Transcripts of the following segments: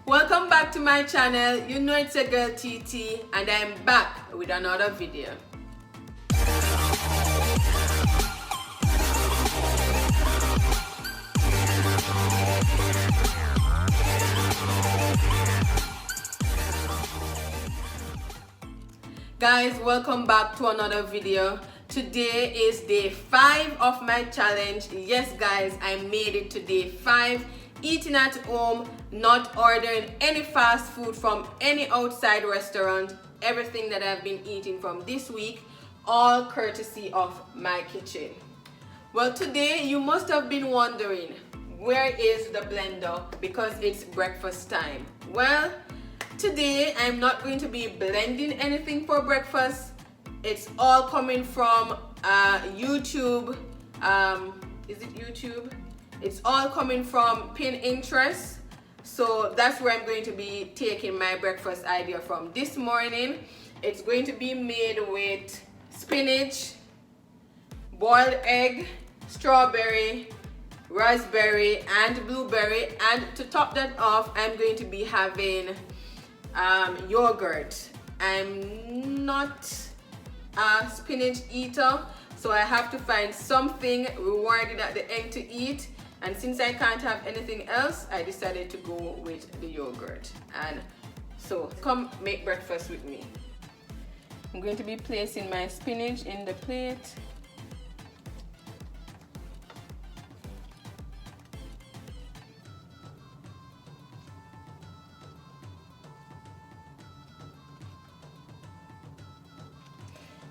Welcome back to my channel. You know it's a girl TT and I'm back with another video. Guys, welcome back to another video. Today is day 5 of my challenge. Yes guys, I made it to day 5. Eating at home, not ordering any fast food from any outside restaurant. Everything that I've been eating from this week, all courtesy of my kitchen. Well, today you must have been wondering, where is the blender? Because it's breakfast time. Well, today I'm not going to be blending anything for breakfast. It's all coming from YouTube. Is it YouTube? It's all coming from Pinterest. So that's where I'm going to be taking my breakfast idea from this morning. It's going to be made with spinach, boiled egg, strawberry, raspberry, and blueberry. And to top that off, I'm going to be having yogurt. I'm not a spinach eater, so I have to find something rewarding at the end to eat. And since I can't have anything else, I decided to go with the yogurt. And so come make breakfast with me. I'm going to be placing my spinach in the plate.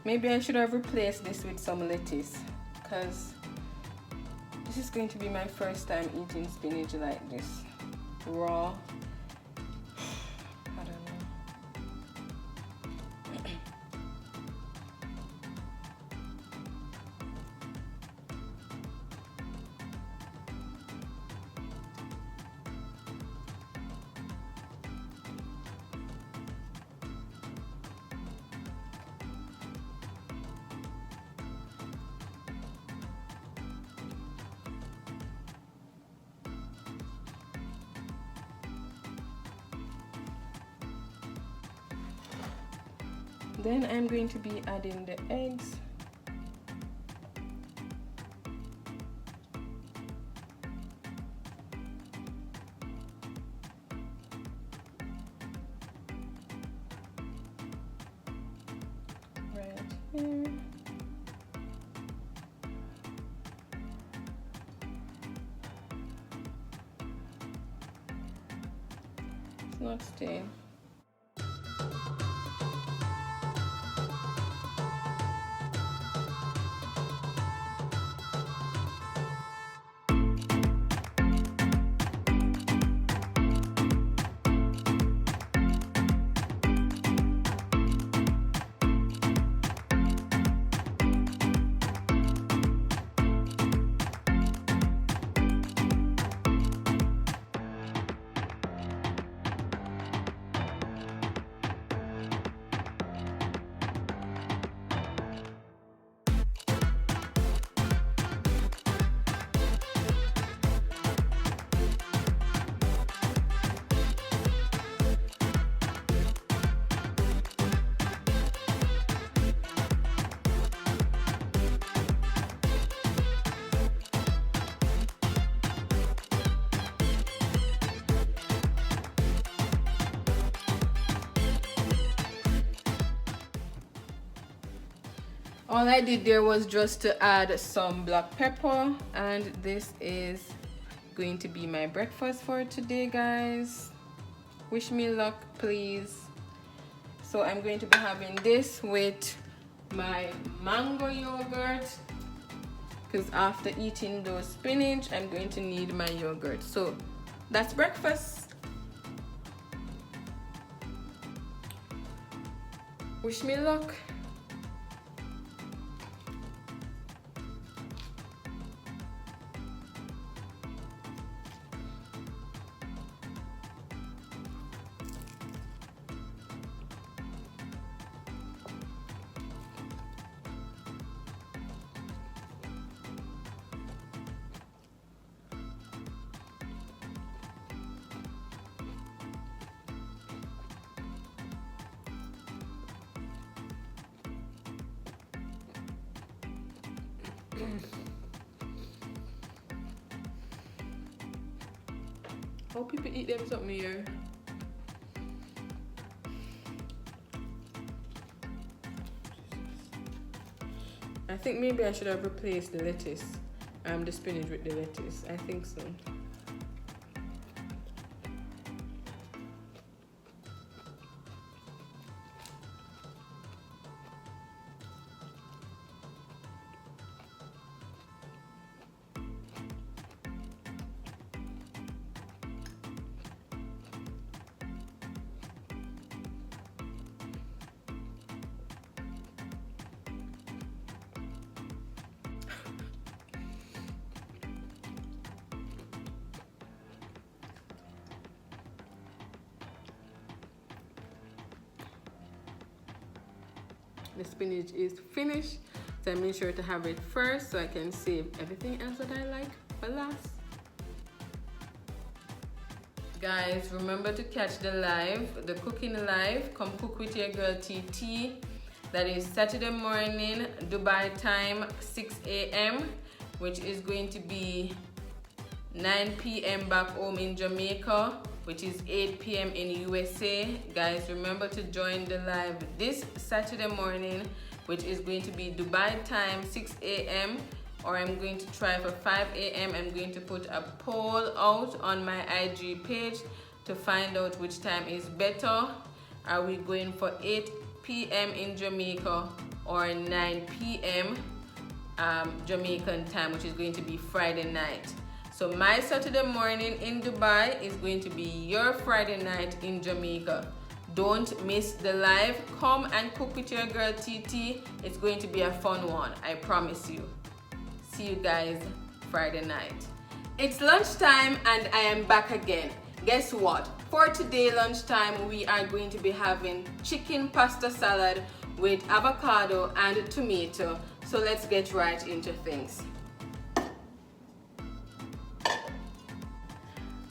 Maybe I should have replaced this with some lettuce, because this is going to be my first time eating spinach like this, raw. I don't know. Then I'm going to be adding the eggs. Right here. It's not staying. All I did there was just to add some black pepper, and this is going to be my breakfast for today, guys. Wish me luck, please. So I'm going to be having this with my mango yogurt, because after eating those spinach, I'm going to need my yogurt. So that's breakfast. Wish me luck. How people eat them something here? I think maybe I should have replaced the lettuce, the spinach with the lettuce. I think so. The spinach is finished, so I made sure to have it first so I can save everything else that I like for last. Guys, remember to catch the live, the cooking live. Come cook with your girl TT. That is Saturday morning, Dubai time, 6 a.m., which is going to be 9 p.m. back home in Jamaica, which is 8 p.m. in USA. Guys, remember to join the live this Saturday morning, which is going to be Dubai time, 6 a.m. or I'm going to try for 5 a.m. I'm going to put a poll out on my IG page to find out which time is better. Are we going for 8 p.m. in Jamaica or 9 p.m. Jamaican time, which is going to be Friday night? So my Saturday morning in Dubai is going to be your Friday night in Jamaica. Don't miss the live. Come and cook with your girl TT. It's going to be a fun one, I promise you. See you guys Friday night. It's lunchtime and I am back again. Guess what? For today lunchtime, we are going to be having chicken pasta salad with avocado and tomato. So let's get right into things.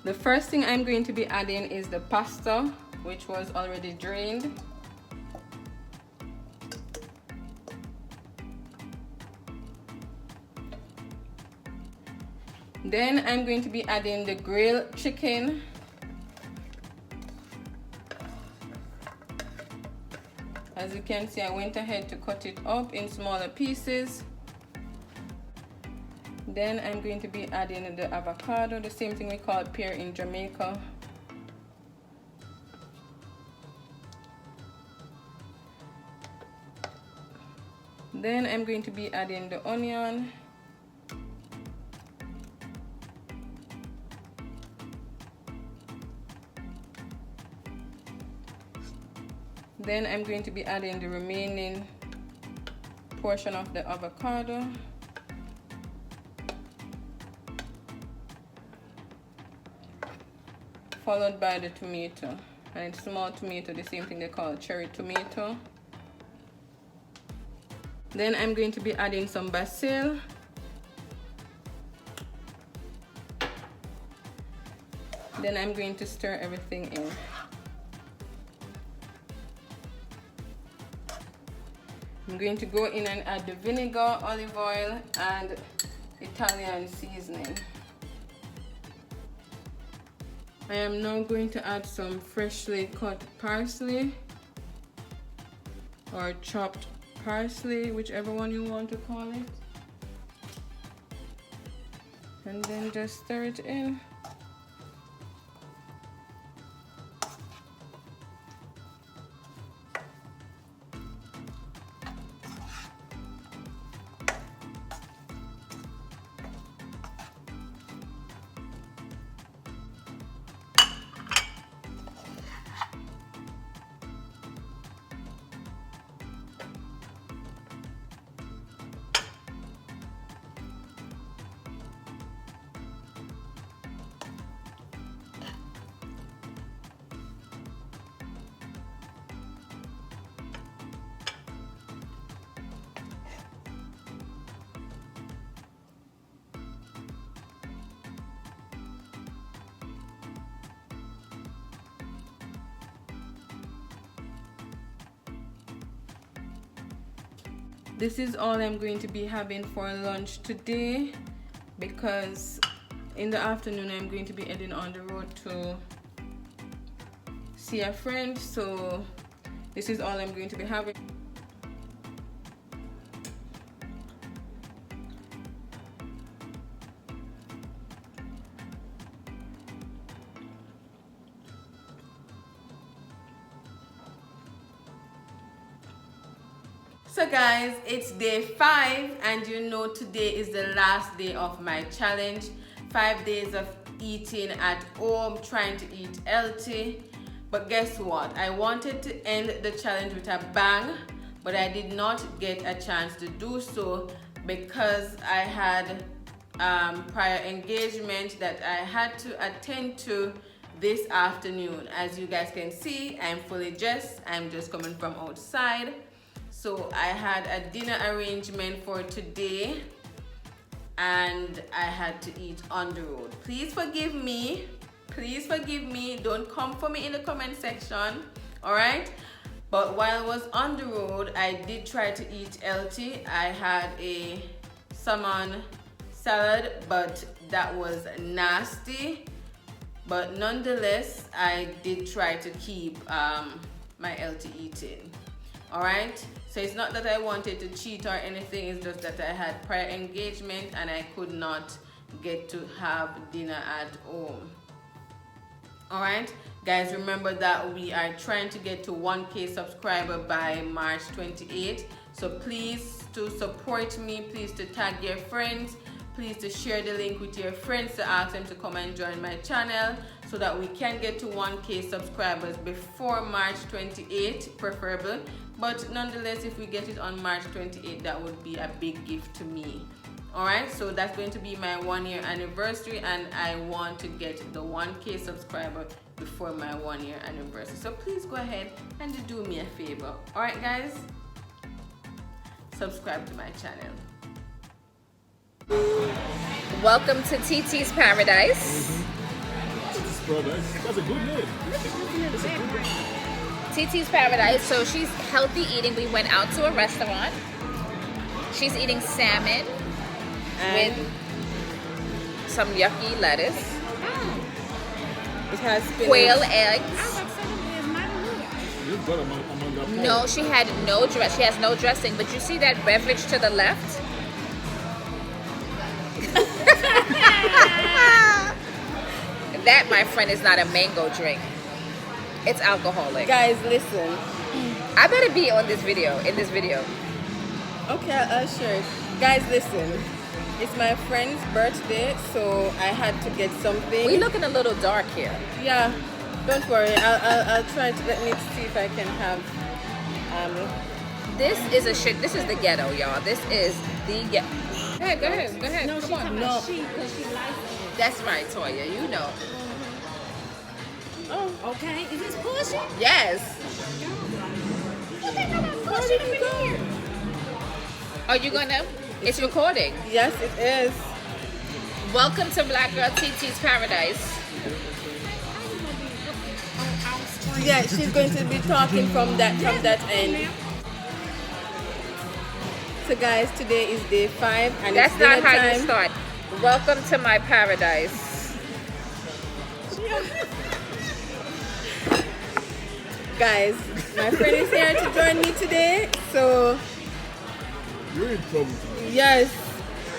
The first thing I'm going to be adding is the pasta, which was already drained. Then I'm going to be adding the grilled chicken. As you can see, I went ahead to cut it up in smaller pieces. Then I'm going to be adding the avocado, the same thing we call pear in Jamaica. Then I'm going to be adding the onion. Then I'm going to be adding the remaining portion of the avocado. Followed by the tomato, and it's small tomato, the same thing they call cherry tomato. Then I'm going to be adding some basil. Then I'm going to stir everything in. I'm going to go in and add the vinegar, olive oil, and Italian seasoning. I am now going to add some freshly cut parsley or chopped parsley, whichever one you want to call it. And then just stir it in. this is all I'm going to be having for lunch today, because in the afternoon I'm going to be heading on the road to see a friend, so this is all I'm going to be having. So guys, it's day 5 and you know today is the last day of my challenge. 5 days of eating at home, trying to eat healthy. But guess what? I wanted to end the challenge with a bang, but I did not get a chance to do so because I had prior engagement that I had to attend to this afternoon. As you guys can see, I'm fully dressed. I'm just coming from outside. So I had a dinner arrangement for today and I had to eat on the road. Please forgive me. Please forgive me. Don't come for me in the comment section. Alright? But while I was on the road, I did try to eat healthy. I had a salmon salad, but that was nasty. But nonetheless, I did try to keep my healthy eating. Alright, so it's not that I wanted to cheat or anything, it's just that I had prior engagement and I could not get to have dinner at home. Alright, guys, remember that we are trying to get to 1K subscriber by March 28th. So please to support me, please to tag your friends, please to share the link with your friends to ask them to come and join my channel so that we can get to 1K subscribers before March 28th, preferable. But nonetheless, if we get it on March 28th, that would be a big gift to me. Alright, so that's going to be my 1-year anniversary and I want to get the 1K subscriber before my 1-year anniversary. So please go ahead and do me a favor. Alright guys, subscribe to my channel. Welcome to TT's Paradise. That's a good name. TT's Paradise. So she's healthy eating. We went out to a restaurant. She's eating salmon with some yucky lettuce. It has spinach. Quail eggs. No, she had no dress. She has no dressing. But you see that beverage to the left? That, my friend, is not a mango drink. It's alcoholic. Guys, listen. I better be on this video, in this video. Okay, sure. Guys, listen. It's my friend's birthday, so I had to get something. We looking a little dark here. Yeah, don't worry. I'll try to, let me see if I can have. This is a shit. This is the ghetto, y'all. This is the ghetto. Go ahead. No, Come on. no. She, because she likes it. That's right, Toya. You know. Oh, okay. Is this pushing? Yes. What they gonna push it over here? Are you gonna? It's recording. Yes, it is. Welcome to Black Girl TT's Paradise. Yeah, she's going to be talking from that end. So guys, today is day 5 and That's it's not dinner how time. you start. Welcome to my paradise. Guys, my friend is here to join me today, so You're in trouble. yes,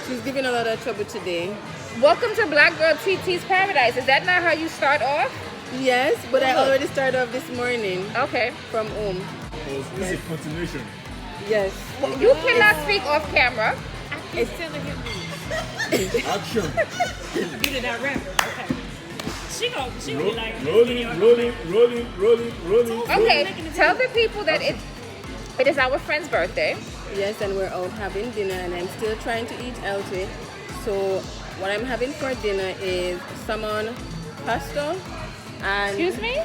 she's giving a lot of trouble today. Welcome to Black Girl TT's Paradise. Is that not how you start off? Yes, but I already started off this morning Okay. from home. Oh, this is a continuation. Yes. You cannot speak off camera. It's telling him Action. you the director. Okay. She really like Rolling. Okay, tell the people that it is our friend's birthday. Yes, and we're out having dinner and I'm still trying to eat healthy. So what I'm having for dinner is salmon pasta and Excuse me?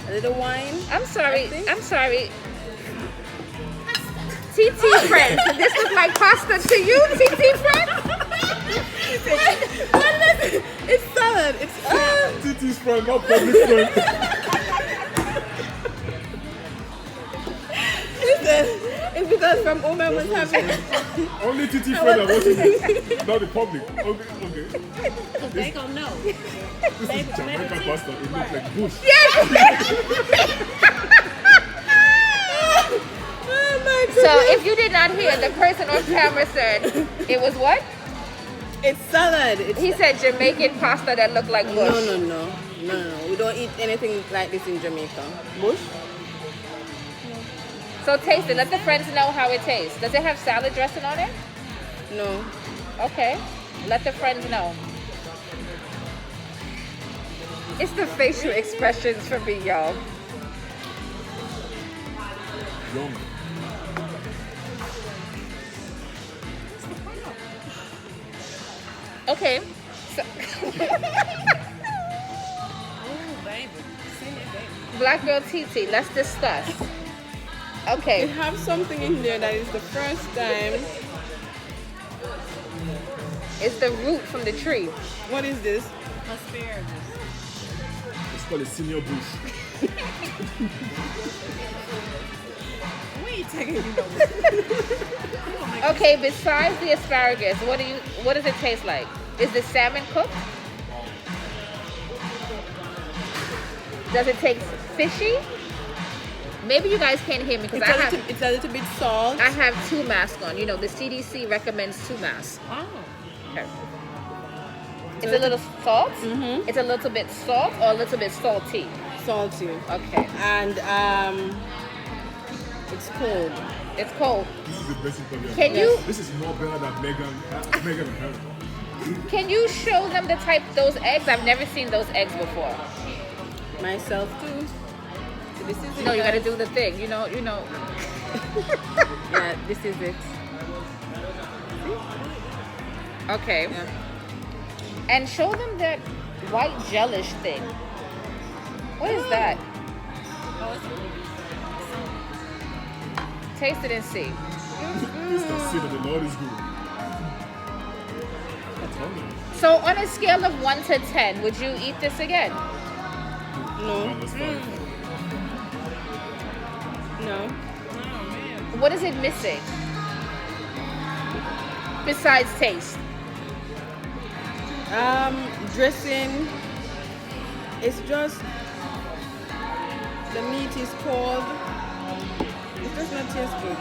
a little wine. I'm sorry. think. I'm sorry. TT friend. Does this look like pasta to you, TT friend? What is it? It's salad. It's Titi's friend, not public friend. listen, It's because from home I was That's having. only TT friend are watching this, not the public. Okay. They gonna know. This is Jamaican pasta. It looks like bush. Oh my So goodness. if you did not hear, the person on camera said it was what? It's salad. It's He said Jamaican pasta that looked like bush. no. We don't eat anything like this in Jamaica. Bush? So taste it. Let the friends know how it tastes. Does it have salad dressing on it? No. Okay. Let the friends know. It's the facial expressions for me, y'all. Yum. Okay. So, Oh, baby. Send it, baby. Black Girl TT, let's discuss. Okay. It have something in there that is the first time. It's the root from the tree. What is this? Asparagus. It's called a senior bush. We ain't taking you nowhere. Okay, besides the asparagus, what does it taste like? Is the salmon cooked? Does it taste fishy? Maybe you guys can't hear me because It's a little bit salt. I have 2 masks on. You know, the CDC recommends 2 masks. Oh. Okay. It's a little salt. It's a little bit salt or a little bit salty. Salty. Okay. And it's cold. It's cold. This is the best interview. Can you This is more better than Megan and Harry. can you show them those eggs? I've never seen those eggs before. Myself too. So this is it. No, you gotta guys. do the thing. You know. Yeah, this is it. Okay. Yeah. And show them that white gelish thing. What is that? Oh, it's Taste it and see. This can see that the Lord is good. I told you. So on a scale of 1 to 10, would you eat this again? No. Minus 5. No. oh, man. What is it missing? Besides taste. Dressing. It's just the meat is cold. It does not taste good.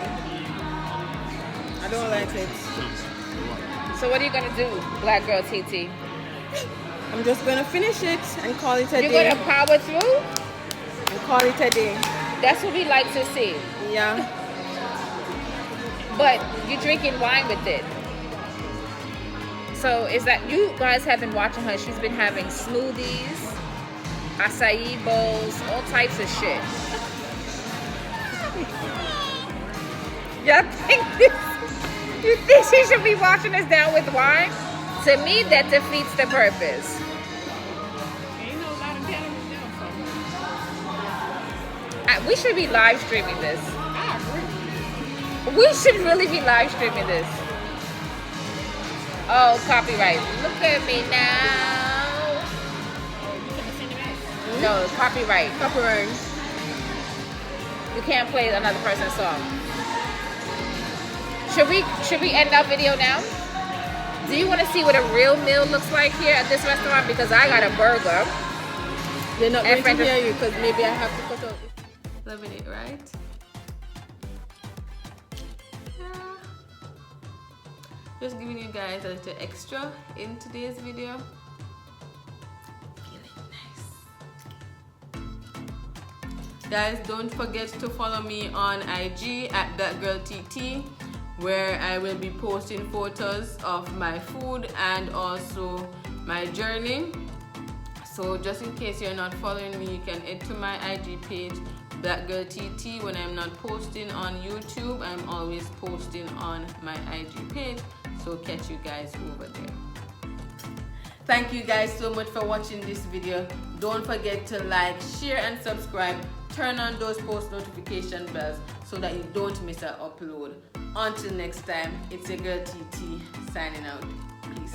I don't like it. So what are you gonna do, Black Girl TT? I'm just gonna finish it and call it a You're day. gonna power through? And call it a day. That's what we like to see. Yeah. But you're drinking wine with it. So is that you guys have been watching her? She's been having smoothies, acai bowls, all types of shit. Y'all think this? You think she should be watching us down with wine? To me, that defeats the purpose. Ain't no lot of calories down, so We should be live streaming this. I agree. We should really be live streaming this. Oh, copyright. Look at me now. You couldn't send it back. No, copyright. Copyright. You can't play another person's song. Should we end our video now? Do you want to see what a real meal looks like here at this restaurant? Because I got a burger. They're not And going to friend of- hear you because maybe I have to cut out. Loving it, right? Yeah. Just giving you guys a little extra in today's video. Feeling nice. Guys, don't forget to follow me on IG at ThatGirlTT, where I will be posting photos of my food and also my journey. So just in case you're not following me, you can head to my IG page, ThatGirlTT. When I'm not posting on YouTube, I'm always posting on my IG page. So catch you guys over there. Thank you guys so much for watching this video. Don't forget to like, share and subscribe. Turn on those post notification bells so that you don't miss an upload. Until next time, it's your girl TT signing out. Peace.